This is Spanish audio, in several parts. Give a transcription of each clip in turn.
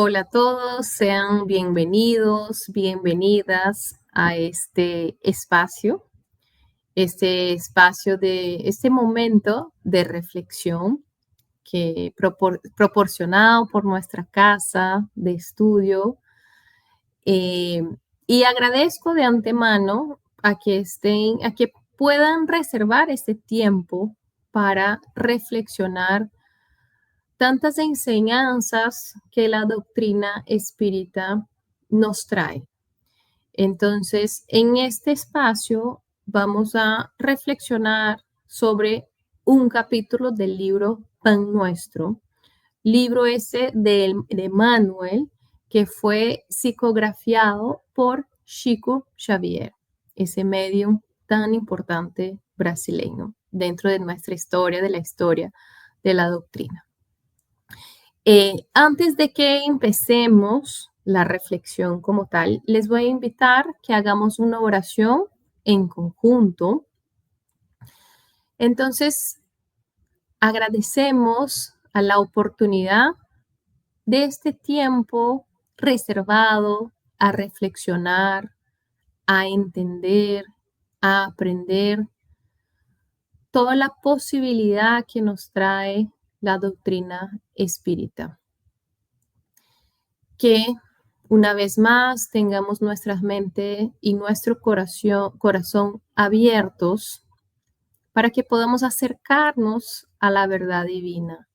Hola a todos, sean bienvenidos, bienvenidas a este momento de reflexión que proporcionado por nuestra casa de estudio. eh, y agradezco de antemano a que puedan reservar este tiempo para reflexionar tantas enseñanzas que la doctrina espírita nos trae. Entonces, en este espacio vamos a reflexionar sobre un capítulo del libro Pan Nuestro, libro ese de Manuel, que fue psicografiado por Chico Xavier, ese medium tan importante brasileño dentro de nuestra historia, de la historia de la doctrina. Antes de que empecemos la reflexión como tal, les voy a invitar que hagamos una oración en conjunto. Entonces, agradecemos a la oportunidad de este tiempo reservado a reflexionar, a entender, a aprender toda la posibilidad que nos trae la doctrina espírita. Que una vez más tengamos nuestras mentes y nuestro corazón abiertos para que podamos acercarnos a la verdad divina,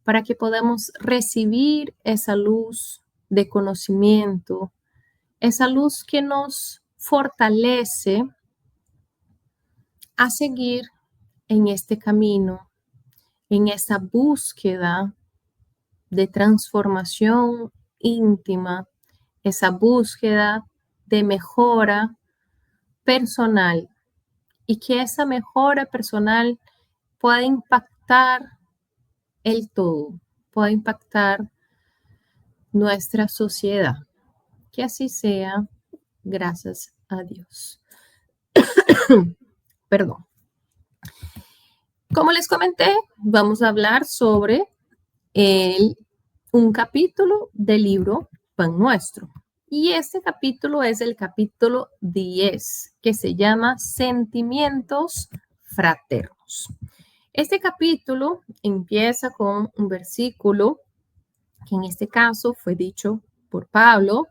para que podamos recibir esa luz de conocimiento, esa luz que nos fortalece a seguir en este camino, en esa búsqueda de transformación íntima, esa búsqueda de mejora personal y que esa mejora personal pueda impactar el todo, pueda impactar nuestra sociedad. Que así sea, gracias a Dios. Perdón. Como les comenté, vamos a hablar sobre un capítulo del libro Pan Nuestro. Y este capítulo es el capítulo 10, que se llama Sentimientos Fraternos. Este capítulo empieza con un versículo que en este caso fue dicho por Pablo,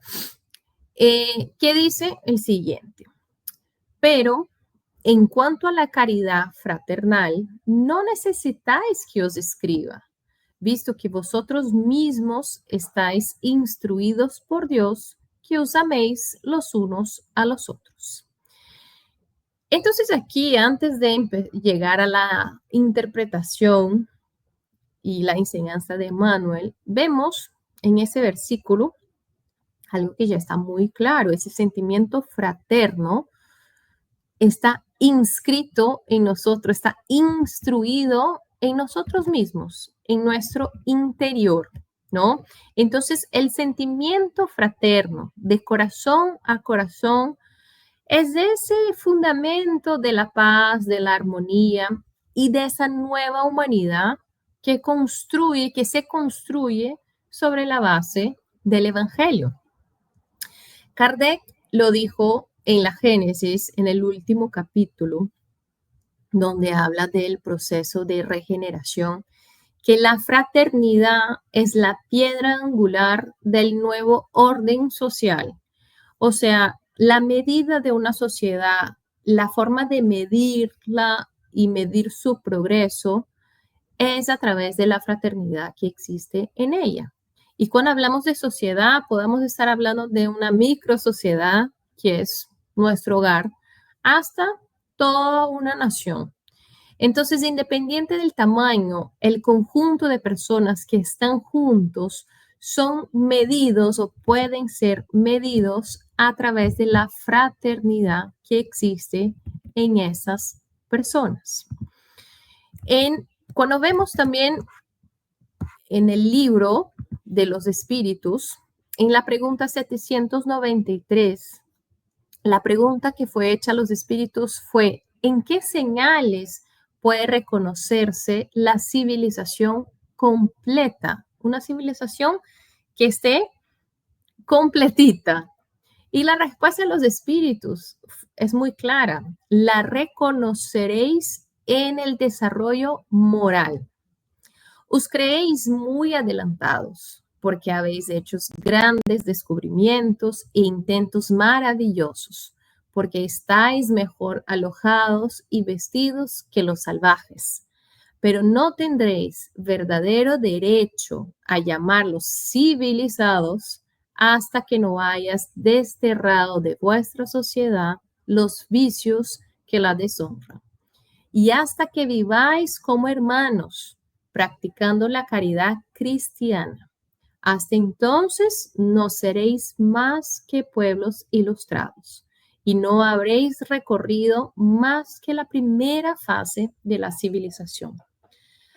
que dice el siguiente: pero en cuanto a la caridad fraternal, no necesitáis que os escriba, visto que vosotros mismos estáis instruidos por Dios, que os améis los unos a los otros. Entonces aquí, antes de llegar a la interpretación y la enseñanza de Manuel, vemos en ese versículo algo que ya está muy claro: ese sentimiento fraterno está inscrito en nosotros, está instruido en nosotros mismos, en nuestro interior, ¿no? Entonces, el sentimiento fraterno de corazón a corazón es ese fundamento de la paz, de la armonía y de esa nueva humanidad que se construye sobre la base del Evangelio. Kardec lo dijo en la Génesis, en el último capítulo, donde habla del proceso de regeneración, que la fraternidad es la piedra angular del nuevo orden social. O sea, la medida de una sociedad, la forma de medirla y medir su progreso es a través de la fraternidad que existe en ella. Y cuando hablamos de sociedad, podemos estar hablando de una micro sociedad, que es nuestro hogar, hasta toda una nación. Entonces, independiente del tamaño, el conjunto de personas que están juntos son medidos o pueden ser medidos a través de la fraternidad que existe en esas personas. Cuando vemos también en el libro de los espíritus, en la pregunta 793, la pregunta que fue hecha a los espíritus fue: ¿en qué señales puede reconocerse la civilización completa? Una civilización que esté completita. Y la respuesta de los espíritus es muy clara. La reconoceréis en el desarrollo moral. Os creéis muy adelantados, porque habéis hecho grandes descubrimientos e intentos maravillosos, porque estáis mejor alojados y vestidos que los salvajes. Pero no tendréis verdadero derecho a llamarlos civilizados hasta que no hayas desterrado de vuestra sociedad los vicios que la deshonran, y hasta que viváis como hermanos, practicando la caridad cristiana. Hasta entonces no seréis más que pueblos ilustrados y no habréis recorrido más que la primera fase de la civilización.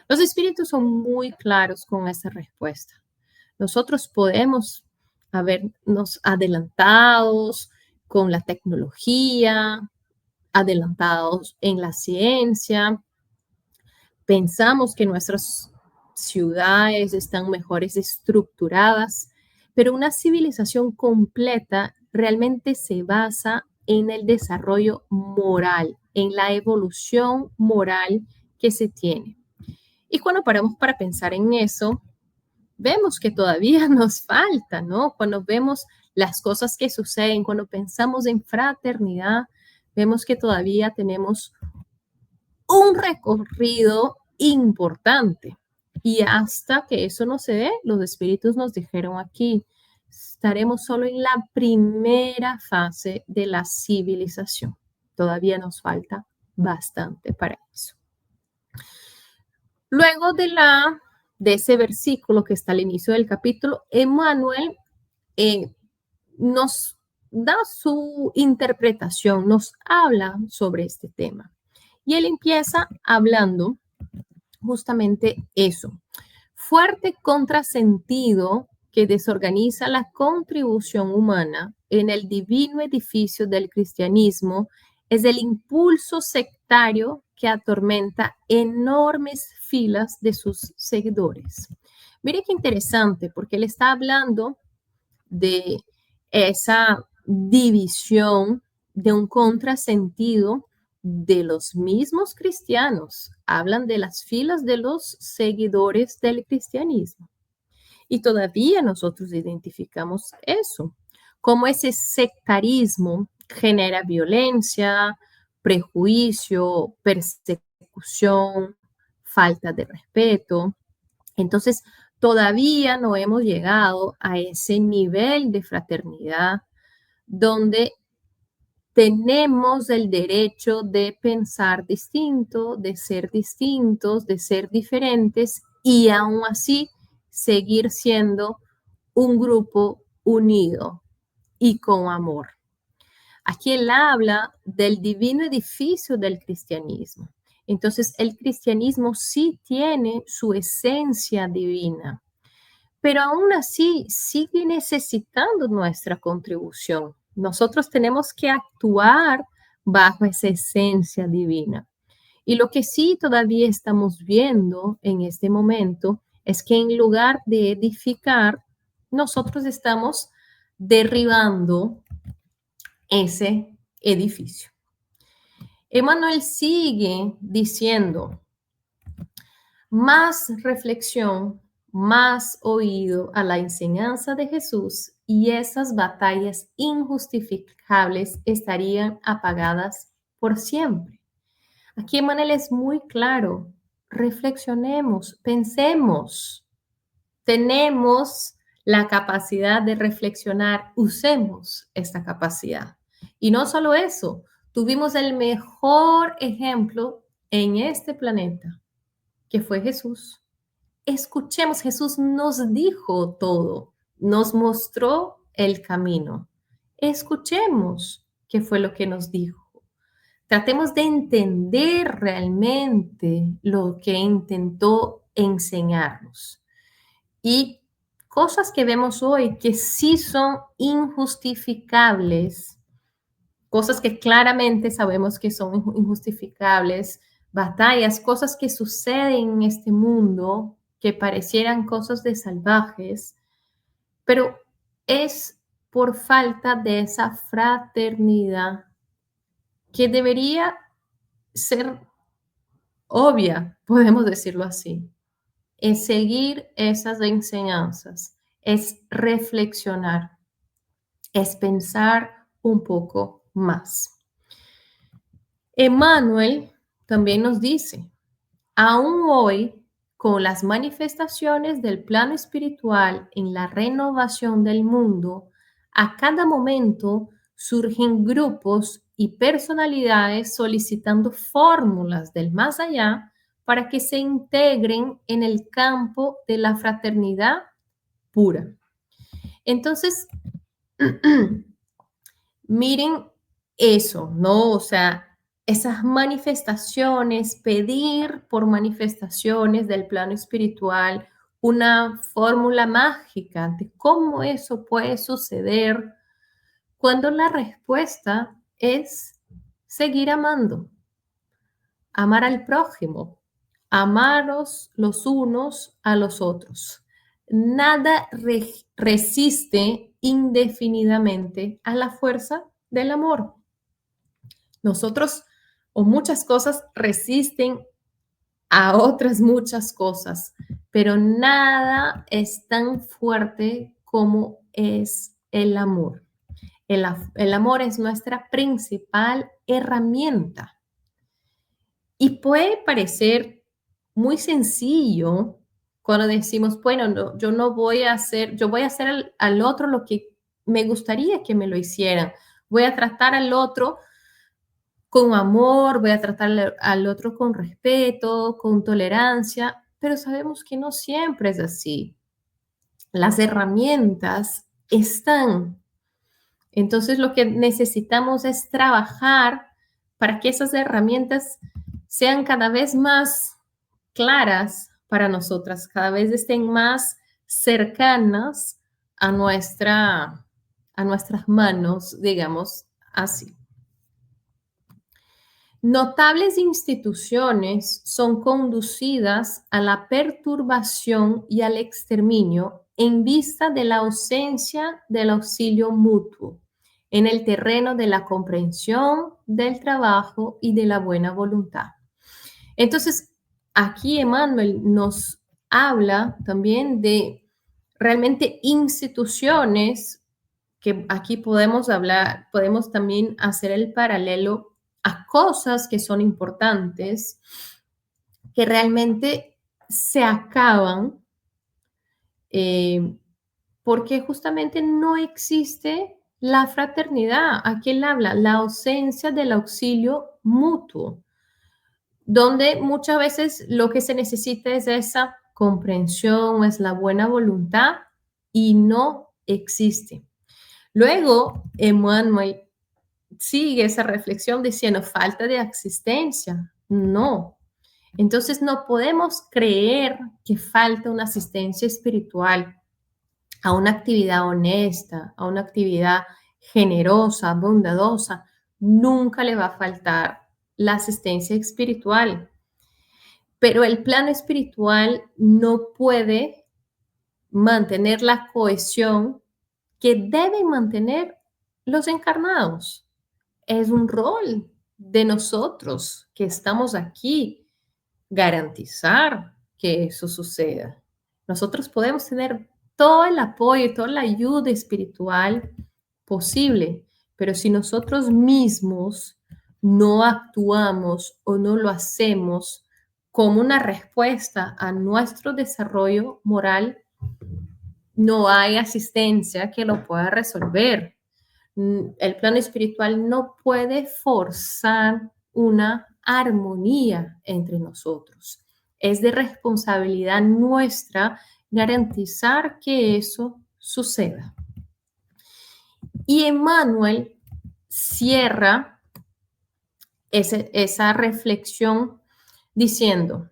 Los espíritus son muy claros con esa respuesta. Nosotros podemos habernos adelantados con la tecnología, adelantados en la ciencia, pensamos que nuestras ciudades están mejores estructuradas, pero una civilización completa realmente se basa en el desarrollo moral, en la evolución moral que se tiene. Y cuando paramos para pensar en eso, vemos que todavía nos falta, ¿no? Cuando vemos las cosas que suceden, cuando pensamos en fraternidad, vemos que todavía tenemos un recorrido importante. Y hasta que eso no se dé, los espíritus nos dijeron aquí, estaremos solo en la primera fase de la civilización. Todavía nos falta bastante para eso. Luego de ese versículo que está al inicio del capítulo, Emmanuel nos da su interpretación, nos habla sobre este tema. Y él empieza hablando justamente eso. Fuerte contrasentido que desorganiza la contribución humana en el divino edificio del cristianismo es el impulso sectario que atormenta enormes filas de sus seguidores. Mire qué interesante, porque él está hablando de esa división, de un contrasentido de los mismos cristianos. Hablan de las filas de los seguidores del cristianismo. Y todavía nosotros identificamos eso, como ese sectarismo genera violencia, prejuicio, persecución, falta de respeto. Entonces, todavía no hemos llegado a ese nivel de fraternidad donde tenemos el derecho de pensar distinto, de ser distintos, de ser diferentes y aún así seguir siendo un grupo unido y con amor. Aquí él habla del divino edificio del cristianismo. Entonces, el cristianismo sí tiene su esencia divina, pero aún así sigue necesitando nuestra contribución. Nosotros tenemos que actuar bajo esa esencia divina. Y lo que sí todavía estamos viendo en este momento es que en lugar de edificar, nosotros estamos derribando ese edificio. Emmanuel sigue diciendo, más reflexión, más oído a la enseñanza de Jesús y esas batallas injustificables estarían apagadas por siempre. Aquí Emmanuel es muy claro. Reflexionemos, pensemos. Tenemos la capacidad de reflexionar, usemos esta capacidad. Y no solo eso, tuvimos el mejor ejemplo en este planeta, que fue Jesús. Escuchemos, Jesús nos dijo todo, nos mostró el camino. Escuchemos qué fue lo que nos dijo. Tratemos de entender realmente lo que intentó enseñarnos. Y cosas que vemos hoy que sí son injustificables, cosas que claramente sabemos que son injustificables, batallas, cosas que suceden en este mundo que parecieran cosas de salvajes, pero es por falta de esa fraternidad que debería ser obvia, podemos decirlo así. Es seguir esas enseñanzas, es reflexionar, es pensar un poco más. Emmanuel también nos dice, aún hoy, con las manifestaciones del plano espiritual en la renovación del mundo, a cada momento surgen grupos y personalidades solicitando fórmulas del más allá para que se integren en el campo de la fraternidad pura. Entonces, miren eso, ¿no? O sea, esas manifestaciones, pedir por manifestaciones del plano espiritual, una fórmula mágica de cómo eso puede suceder cuando la respuesta es seguir amando, amar al prójimo, amaros los unos a los otros. Nada resiste indefinidamente a la fuerza del amor. Nosotros o muchas cosas resisten a otras muchas cosas, pero nada es tan fuerte como es el amor. El amor es nuestra principal herramienta y puede parecer muy sencillo cuando decimos, bueno, no, yo no voy a hacer, yo voy a hacer al otro lo que me gustaría que me lo hicieran. Voy a tratar al otro con amor, voy a tratar al otro con respeto, con tolerancia, pero sabemos que no siempre es así. Las herramientas están. Entonces lo que necesitamos es trabajar para que esas herramientas sean cada vez más claras para nosotras, cada vez estén más cercanas a, a nuestras manos, digamos así. Notables instituciones son conducidas a la perturbación y al exterminio en vista de la ausencia del auxilio mutuo en el terreno de la comprensión, del trabajo y de la buena voluntad. Entonces, aquí Emmanuel nos habla también de realmente instituciones que aquí podemos hablar, podemos también hacer el paralelo a cosas que son importantes, que realmente se acaban porque justamente no existe la fraternidad. Aquí él habla, la ausencia del auxilio mutuo, donde muchas veces lo que se necesita es esa comprensión, es la buena voluntad y no existe. Luego, Emmanuel sigue esa reflexión diciendo falta de asistencia. No. Entonces no podemos creer que falta una asistencia espiritual a una actividad honesta, a una actividad generosa, bondadosa. Nunca le va a faltar la asistencia espiritual. Pero el plano espiritual no puede mantener la cohesión que deben mantener los encarnados. Es un rol de nosotros que estamos aquí garantizar que eso suceda. Nosotros podemos tener todo el apoyo y toda la ayuda espiritual posible, pero si nosotros mismos no actuamos o no lo hacemos como una respuesta a nuestro desarrollo moral, no hay asistencia que lo pueda resolver. El plano espiritual no puede forzar una armonía entre nosotros. Es de responsabilidad nuestra garantizar que eso suceda. Y Emmanuel cierra esa reflexión diciendo,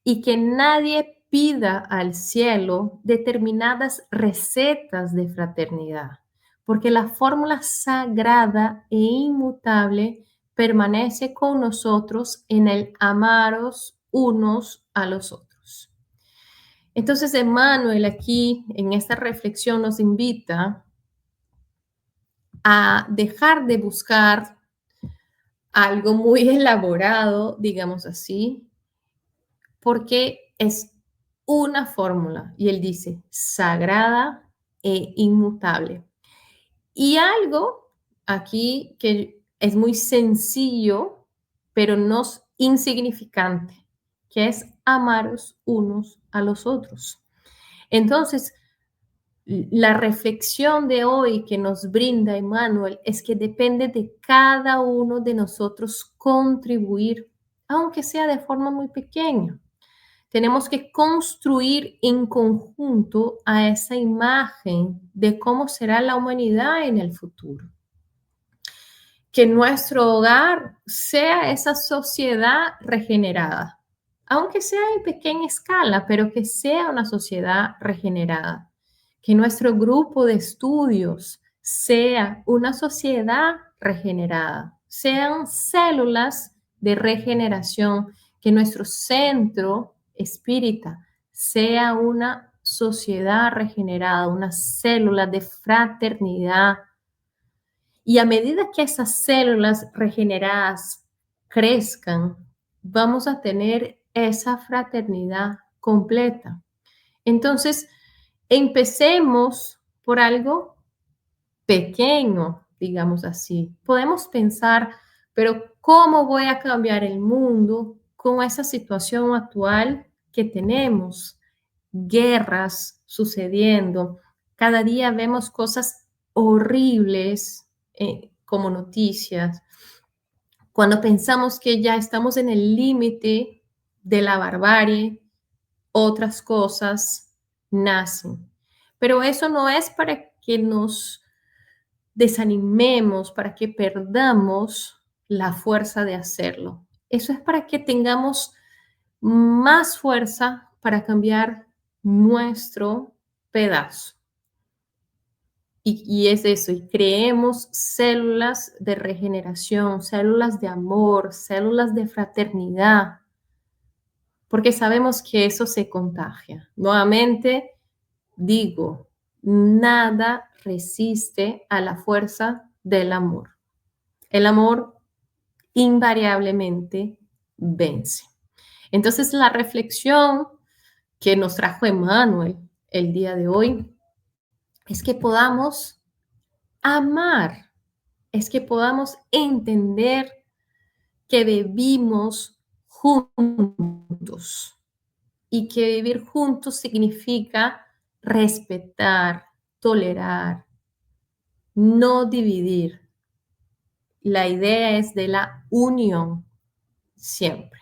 y que nadie pida al cielo determinadas recetas de fraternidad, porque la fórmula sagrada e inmutable permanece con nosotros en el amaros unos a los otros. Entonces, Emmanuel aquí en esta reflexión nos invita a dejar de buscar algo muy elaborado, digamos así, porque es una fórmula, y él dice, sagrada e inmutable. Y algo aquí que es muy sencillo, pero no es insignificante, que es amaros unos a los otros. Entonces, la reflexión de hoy que nos brinda Emmanuel es que depende de cada uno de nosotros contribuir, aunque sea de forma muy pequeña. Tenemos que construir en conjunto a esa imagen de cómo será la humanidad en el futuro. Que nuestro hogar sea esa sociedad regenerada, aunque sea en pequeña escala, pero que sea una sociedad regenerada. Que nuestro grupo de estudios sea una sociedad regenerada, sean células de regeneración, que nuestro centro espírita sea una sociedad regenerada, una célula de fraternidad. Y a medida que esas células regeneradas crezcan, vamos a tener esa fraternidad completa. Entonces, empecemos por algo pequeño, digamos así. Podemos pensar, pero ¿cómo voy a cambiar el mundo con esa situación actual que tenemos? Guerras sucediendo. Cada día vemos cosas horribles como noticias. Cuando pensamos que ya estamos en el límite de la barbarie, otras cosas nacen. Pero eso no es para que nos desanimemos, para que perdamos la fuerza de hacerlo. Eso es para que tengamos más fuerza para cambiar nuestro pedazo. Y es eso, y creemos células de regeneración, células de amor, células de fraternidad, porque sabemos que eso se contagia. Nuevamente digo, nada resiste a la fuerza del amor. El amor invariablemente vence. Entonces, la reflexión que nos trajo Emmanuel el día de hoy es que podamos amar, es que podamos entender que vivimos juntos y que vivir juntos significa respetar, tolerar, no dividir. La idea es de la unión siempre.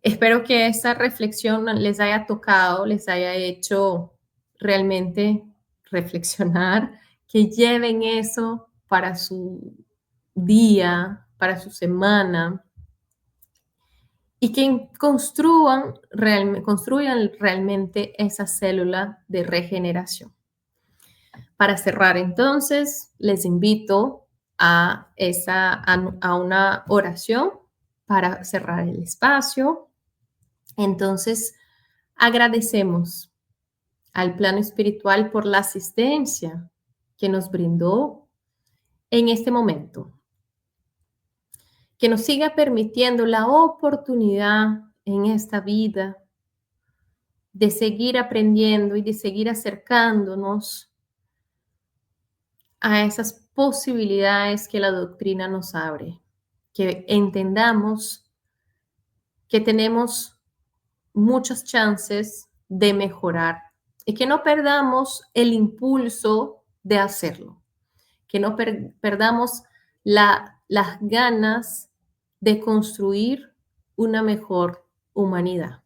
Espero que esta reflexión les haya tocado, les haya hecho realmente reflexionar, que lleven eso para su día, para su semana y que construyan realmente esa célula de regeneración. Para cerrar entonces, les invito a una oración para cerrar el espacio. Entonces, agradecemos al plano espiritual por la asistencia que nos brindó en este momento, que nos siga permitiendo la oportunidad en esta vida de seguir aprendiendo y de seguir acercándonos a esas posibilidades que la doctrina nos abre, que entendamos que tenemos muchas chances de mejorar y que no perdamos el impulso de hacerlo, que no perdamos las ganas de construir una mejor humanidad.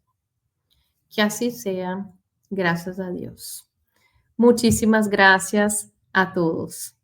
Que así sea, gracias a Dios. Muchísimas gracias a todos.